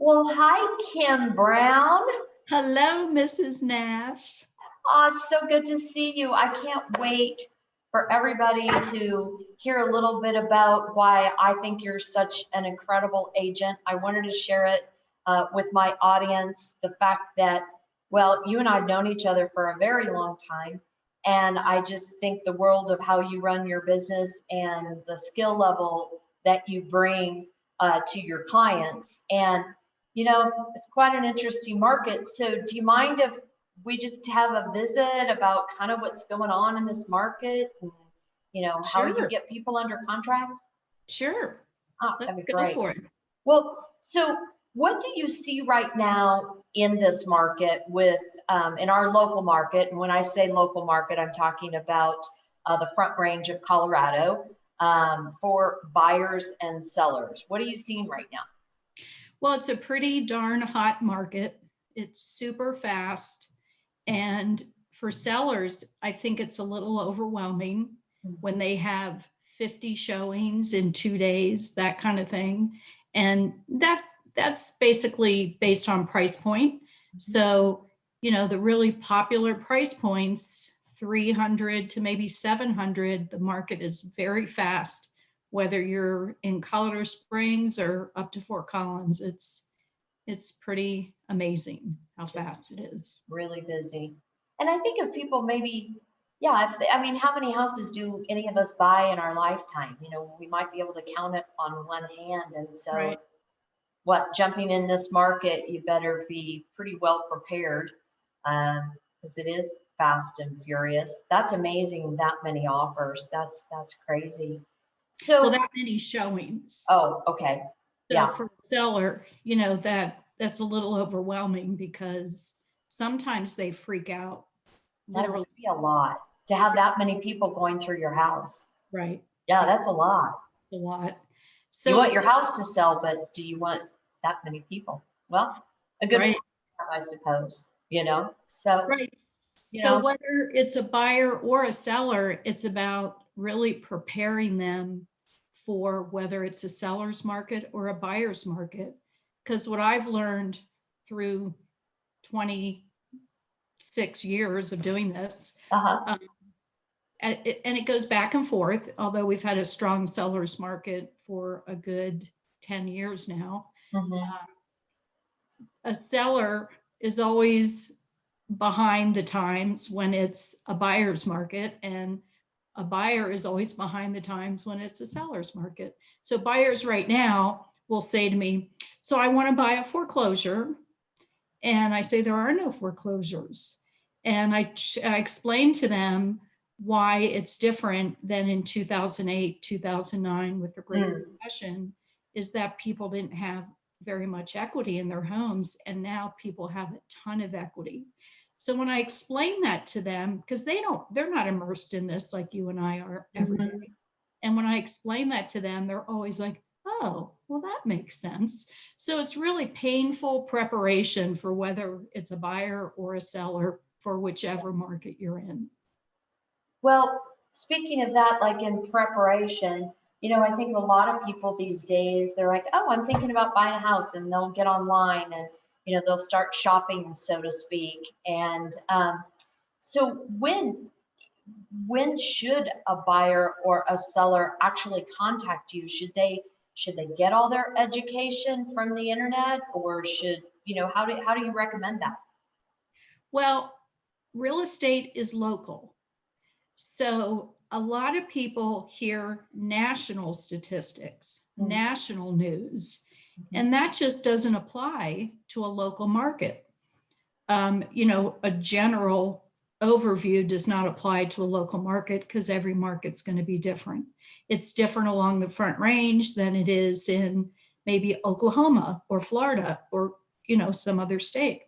Well, hi, Kim Brown. Hello, Mrs. Nash. Oh, it's so good to see you. I can't wait for everybody to hear a little bit about why I think you're such an incredible agent. I wanted to share it with my audience. The fact that, well, you and I have known each other for a very long time. And I just think the world of how you run your business and the skill level that you bring to your clients. And it's quite an interesting market. So do you mind if we just have a visit about kind of what's going on in this market and, how you Sure, get people under contract? sure. Oh, Let's that'd be go great. for it. Well, so what do you see right now in this market with, in our local market? And when I say local market, I'm talking about the Front Range of Colorado for buyers and sellers. What are you seeing right now? Well, it's a pretty darn hot market. It's super fast. And for sellers, I think it's a little overwhelming when they have 50 showings in 2 days, that kind of thing. And that's basically based on price point. So, the really popular price points, 300 to maybe 700, the market is very fast. Whether you're in Colorado Springs or up to Fort Collins, it's pretty amazing how fast it is. Really busy. And I think if people maybe, yeah, I mean, how many houses do any of us buy in our lifetime? We might be able to count it on one hand. And so, Right. jumping in this market, you better be pretty well prepared because it is fast and furious. That's amazing, that many offers. That's crazy. Well, So, that many showings. oh, okay. So Yeah, for a seller, that's a little overwhelming because sometimes they freak out, that would literally. be a lot to have that many people going through your house. Right. Yeah, It's that's a lot. a lot. You So want if your house to sell, but do you want that many people? Well, a good right, problem, I suppose, So, right. you So know, whether it's a buyer or a seller, it's about really preparing them for whether it's a seller's market or a buyer's market. Because what I've learned through 26 years of doing this, uh-huh. and it goes back and forth, although we've had a strong seller's market for a good 10 years now. Hmm. A seller is always behind the times when it's a buyer's market, and a buyer is always behind the times when it's a seller's market. So buyers right now will say to me, so I want to buy a foreclosure. And I say, there are no foreclosures. And I explain to them why it's different than in 2008, 2009 with the Great Recession, is that people didn't have very much equity in their homes. And now people have a ton of equity. So when I explain that to them, because they're not immersed in this like you and I are every day. And when I explain that to them, they're always like, oh, well, that makes sense. So it's really painful preparation for whether it's a buyer or a seller for whichever market you're in. Well, speaking of that, like in preparation, I think a lot of people these days, they're like, oh, I'm thinking about buying a house, and they'll get online and, they'll start shopping, so to speak. And so when should a buyer or a seller actually contact you? Should they get all their education from the internet, or should, how do you recommend that? Well, real estate is local. So a lot of people hear national statistics, national news, and that just doesn't apply to a local market. A general overview does not apply to a local market because every market's going to be different. It's different along the Front Range than it is in maybe Oklahoma or Florida or, some other state.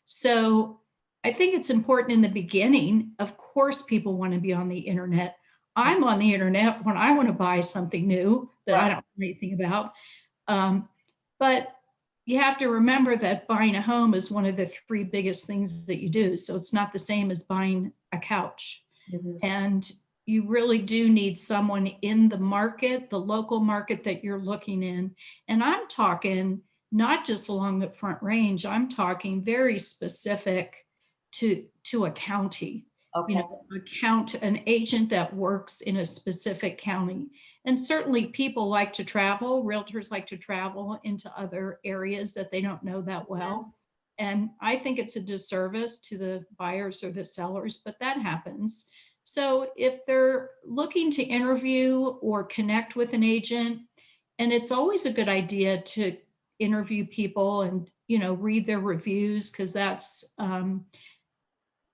So I think it's important in the beginning. Of course, people want to be on the internet. I'm on the internet when I want to buy something new that I don't know anything about. But you have to remember that buying a home is one of the three biggest things that you do. So it's not the same as buying a couch. And you really do need someone in the market, the local market that you're looking in. And I'm talking not just along the Front Range. I'm talking very specific to a county. Okay. An agent that works in a specific county. And certainly people like to travel, realtors like to travel into other areas that they don't know that well. And I think it's a disservice to the buyers or the sellers, but that happens. So if they're looking to interview or connect with an agent, and it's always a good idea to interview people and, read their reviews, because that's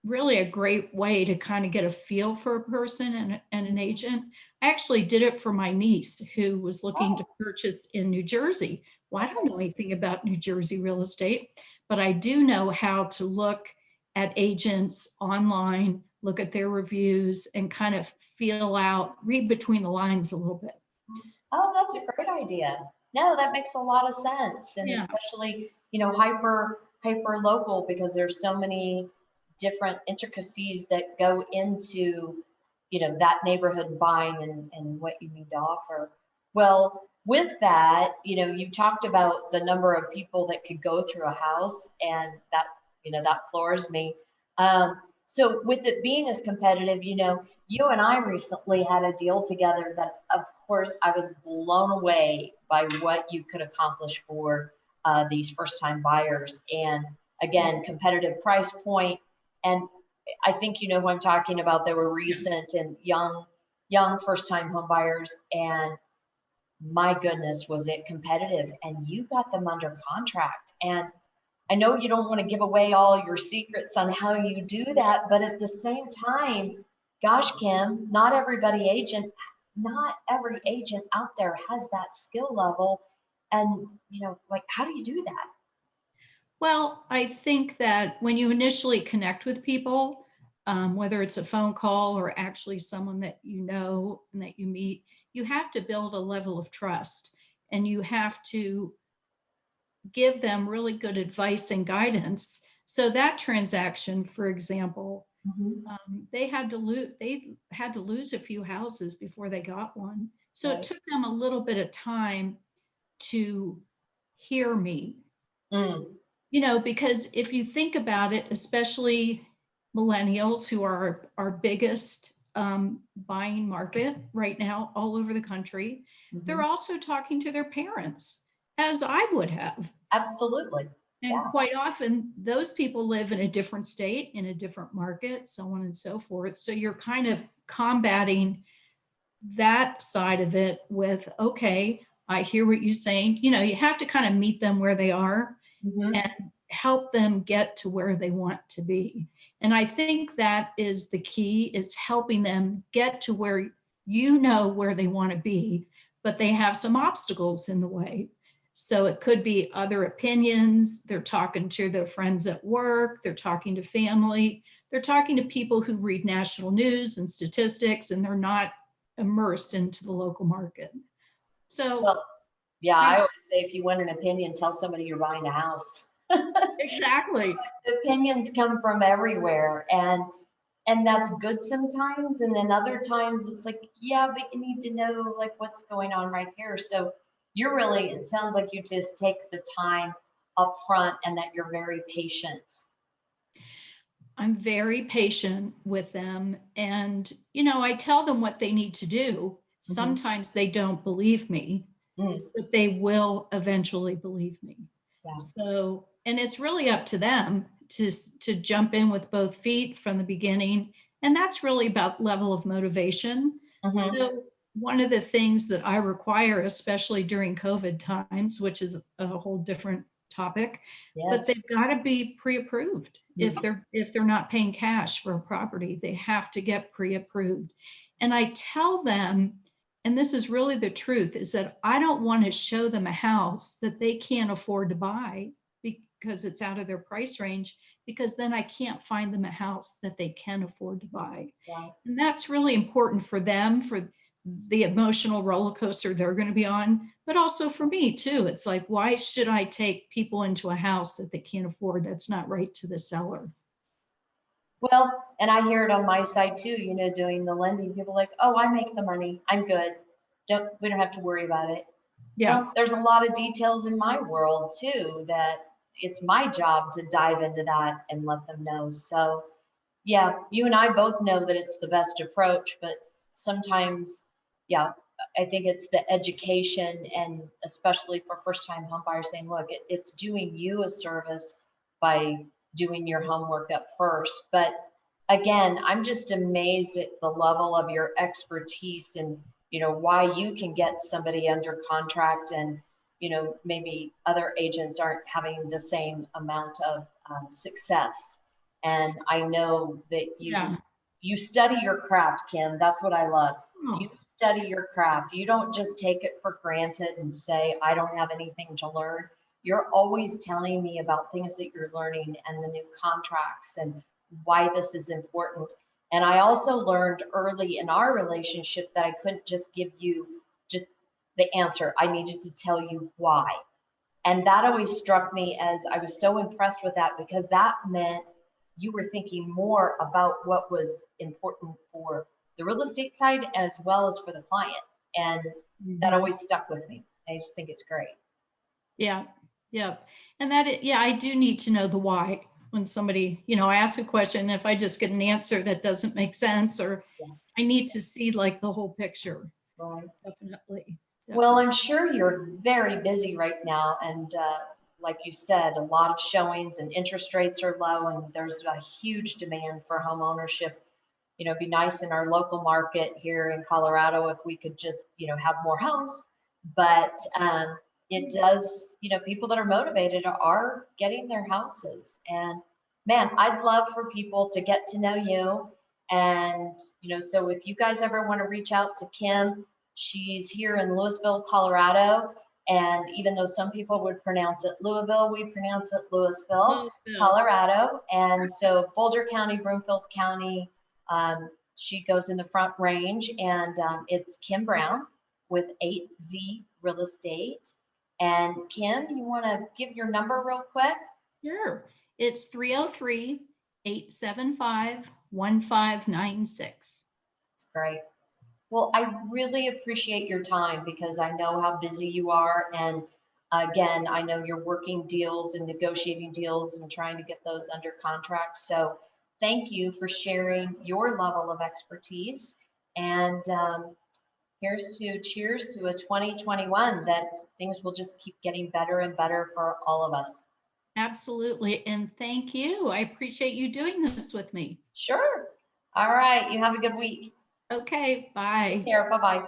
really a great way to kind of get a feel for a person and an agent. I actually did it for my niece who was looking to purchase in New Jersey. Well, I don't know anything about New Jersey real estate, but I do know how to look at agents online, look at their reviews, and kind of read between the lines a little bit. Oh, that's a great idea. No, that makes a lot of sense. And Yeah. especially, hyper local, because there's so many different intricacies that go into, that neighborhood buying and what you need to offer. Well, with that, you talked about the number of people that could go through a house, and that, that floors me. So with it being as competitive, you and I recently had a deal together that, of course, I was blown away by what you could accomplish for these first-time buyers. And again, competitive price point. And I think you know who I'm talking about. They were recent and young first-time home buyers. And my goodness, was it competitive. And you got them under contract. And I know you don't want to give away all your secrets on how you do that, but at the same time, gosh, Kim, not every agent out there has that skill level. And, how do you do that? Well, I think that when you initially connect with people, whether it's a phone call or actually someone that you know and that you meet, you have to build a level of trust, and you have to give them really good advice and guidance. So that transaction, for example, they had to lose a few houses before they got one. So Right. it took them a little bit of time to hear me. Because if you think about it, especially millennials, who are our biggest buying market right now all over the country, they're also talking to their parents, as I would have. Absolutely. And quite often those people live in a different state, in a different market, so on and so forth. So you're kind of combating that side of it with, okay, I hear what you're saying. You have to kind of meet them where they are and help them get to where they want to be. And I think that is the key, is helping them get to where where they want to be, but they have some obstacles in the way. So it could be other opinions. They're talking to their friends at work. They're talking to family. They're talking to people who read national news and statistics, and they're not immersed into the local market. So, well, yeah, I always say, if you want an opinion, tell somebody you're buying a house. Exactly. Opinions come from everywhere, and that's good sometimes. And then other times it's like, yeah, but you need to know like what's going on right here. So it sounds like you just take the time up front, and that you're very patient. I'm very patient with them. And, I tell them what they need to do. Sometimes they don't believe me, but they will eventually believe me. Yeah. So, and it's really up to them to jump in with both feet from the beginning. And that's really about level of motivation. So one of the things that I require, especially during COVID times, which is a whole different topic, but they've got to be pre-approved. If they're not paying cash for a property, they have to get pre-approved. And I tell them, and this is really the truth, is that I don't want to show them a house that they can't afford to buy because it's out of their price range, because then I can't find them a house that they can afford to buy. Yeah. And that's really important for them, for the emotional roller coaster they're going to be on, but also for me too. It's like, why should I take people into a house that they can't afford? That's not right to the seller. Well, and I hear it on my side too, doing the lending. People are like, oh, I make the money. I'm good. We don't have to worry about it. Yeah. Well, there's a lot of details in my world too that it's my job to dive into that and let them know. So yeah, you and I both know that it's the best approach, but sometimes, yeah, I think it's the education, and especially for first time home buyers, saying, look, it's doing you a service by doing your homework up first. But again, I'm just amazed at the level of your expertise and, why you can get somebody under contract, and, maybe other agents aren't having the same amount of success. And I know that Yeah. you study your craft, Kim. That's what I love. You Oh, study your craft. You don't just take it for granted and say, I don't have anything to learn. You're always telling me about things that you're learning and the new contracts and why this is important. And I also learned early in our relationship that I couldn't just give you just the answer. I needed to tell you why. And that always struck me as I was so impressed with that, because that meant you were thinking more about what was important for the real estate side as well as for the client. And that mhm. always stuck with me. I just think it's great. Yeah. Yeah. And yeah, I do need to know the why when somebody, I ask a question. If I just get an answer that doesn't make sense, or Yeah. I need to see like the whole picture. Right. Definitely. Well, Definitely. I'm sure you're very busy right now. And like you said, a lot of showings and interest rates are low, and there's a huge demand for home ownership. It'd be nice in our local market here in Colorado if we could just, have more homes. But it does, people that are motivated are getting their houses. And man, I'd love for people to get to know you. And, so if you guys ever want to reach out to Kim, she's here in Louisville, Colorado. And even though some people would pronounce it Louisville, we pronounce it Louisville, Oh, Bill. Colorado. And so Boulder County, Broomfield County, she goes in the front range, and it's Kim Brown with 8Z Real Estate. And Kim, you want to give your number real quick? Sure. It's 303-875-1596. It's great. Well, I really appreciate your time because I know how busy you are. And again, I know you're working deals and negotiating deals and trying to get those under contract. So thank you for sharing your level of expertise. And here's to cheers to a 2021 that things will just keep getting better and better for all of us. Absolutely. And thank you. I appreciate you doing this with me. Sure. All right. You have a good week. Okay. Bye. Take care. Bye bye.